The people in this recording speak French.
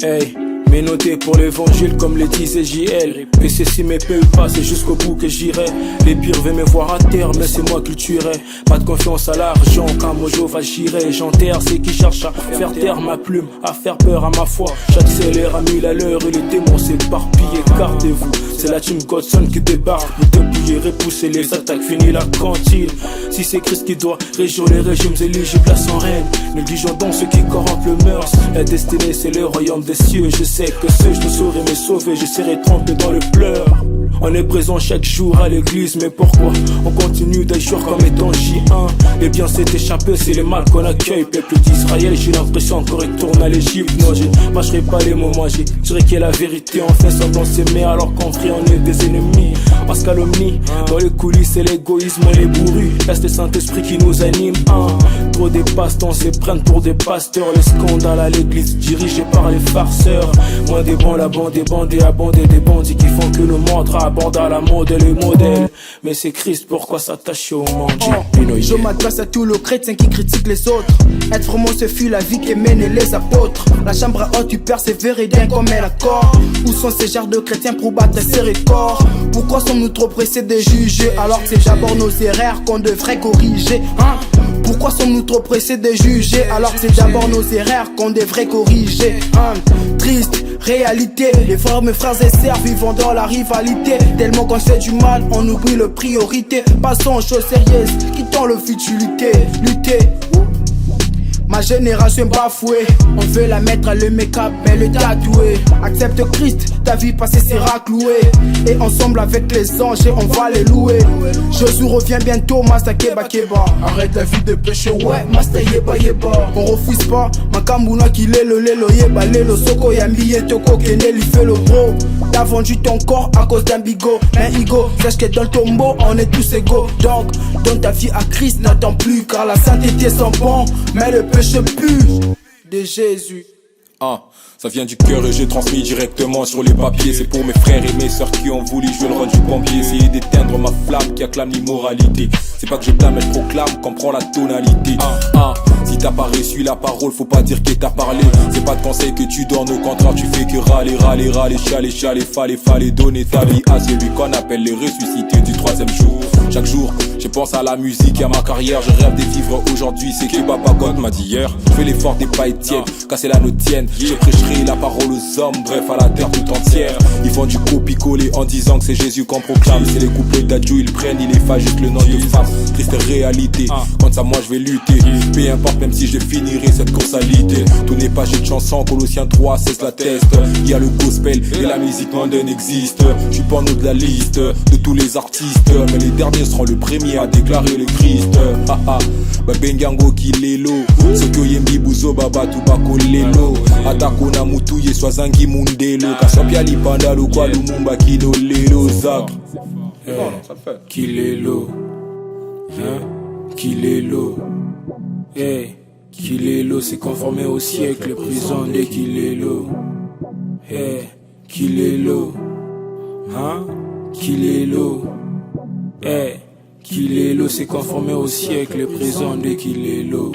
Hey, mais noté pour l'évangile comme les disait JL. Et ceci me paye pas, c'est jusqu'au bout que j'irai. Les pires veulent me voir à terre, mais c'est moi qui le tuerai. Pas de confiance à l'argent, quand Mojo va j'irai. J'enterre ceux qui cherchent à faire taire ma plume, à faire peur à ma foi. J'accélère à 1000 à l'heure et les démons s'éparpillent. Écartez-vous, c'est la team Godson qui débarque. Vous débrouillez, repoussez les attaques, fini la cantine. Si c'est Christ qui doit régir les régimes éligibles à son règne, négligeons donc ceux qui corrompent le mœurs. La destinée c'est le royaume des cieux. Je sais que je ne saurais me sauver, je serai trempé dans le pleur. On est présent chaque jour à l'église, mais pourquoi on continue d'agir comme étant J1? Les biens s'est échappé, c'est le mal qu'on accueille. Peuple d'Israël, j'ai l'impression qu'on retourne à l'Égypte. Non, je mâcherai pas les mots, moi j'ai dirais qu'il y a la vérité. On fait semblant s'aimer alors qu'en vrai on est des ennemis. Parce calomnie, dans les coulisses c'est l'égoïsme, on est bourru. Là c'est le Saint-Esprit qui nous anime. Trop des pasteurs se prennent pour des pasteurs. Les scandales à l'église dirigés par les farceurs. Moins des bons, la bande des bandés, abondés des bandits qui font que le monde aborde à la mode et les modèles. Mais c'est Christ, pourquoi s'attacher au monde? Je m'adresse à tous les chrétiens qui critiquent les autres. Être vraiment ce fut la vie qui mène les apôtres. La chambre à haute, tu persévères et bien comme un accord. Où sont ces genres de chrétiens pour battre ces records? Pourquoi sommes-nous trop pressés de juger alors que c'est d'abord nos erreurs qu'on devrait corriger, hein? Pourquoi sommes-nous trop pressés de juger alors que c'est d'abord nos erreurs qu'on devrait corriger, hein? Triste réalité, les frères, mes frères et sœurs vivons dans la rivalité. Tellement qu'on fait du mal, on oublie le priorité. Passons aux choses sérieuses, quittons le futilité, lutter. Ma génération bafouée, on veut la mettre à le make-up mais le tatouer. Accepte Christ, ta vie passée sera clouée. Et ensemble avec les anges on va les louer. Jésus revient bientôt, Master Keba Keba. Arrête la vie de péché, ouais, Master Yeba Yeba. On refuse pas, Makambouna qui lelo lelo yeba lelo. Soko yambi et toko kenel il fait le bro. T'as vendu ton corps à cause d'un bigot. Un ego, sache que dans le tombeau on est tous égaux. Donc, donne ta vie à Christ, n'attends plus. Car la sainteté sent bon, mais le péché pue de Jésus. Ça vient du cœur et j'ai transmis directement sur les papiers. C'est pour mes frères et mes sœurs qui ont voulu jouer le rôle du pompier. Essayer d'éteindre ma flamme qui acclame l'immoralité. C'est pas que je blâme, mais je proclame, comprends la tonalité. Si t'as pas reçu la parole, faut pas dire que t'as parlé. C'est pas de conseil que tu donnes, au contraire tu fais que râler, râler, râler, chialer, chialer. Fallait donner ta vie à celui qu'on appelle les ressuscités du troisième jour. Chaque jour, je pense à la musique et à ma carrière. Je rêve de vivre aujourd'hui, c'est que Papa God m'a dit hier. Je fais l'effort des pas tiennes, car c'est la nôtre tienne. Je prêcherai la parole aux hommes, bref à la terre tout entière. Ils font du copier-coller en disant que c'est Jésus qu'on proclame. C'est les couplets d'adieu, ils prennent, ils effacent juste le nom de femme. Triste réalité, contre ça moi je vais lutter. Peu importe même si je finirai cette course à l'idée. Tout n'est pas juste chanson, Colossiens 3, 16 la teste. Il y a le gospel et la musique mondaine existe. Je suis pas en haut de la liste de tous les artistes, mais les derniers seront le premier à déclarer le Christ. Bengango kilelo Sokyo yembi buzo baba tubako lelo Atako na mutu ye swazangi mundelo Kasopia lipanda lo kwa lumumba kilo lelo Zak Kilelo Kilelo Kilelo c'est conformé au siècle prison de Kilelo Kilelo Kilelo Kilelo c'est conformé au siècle prison de Kilelo.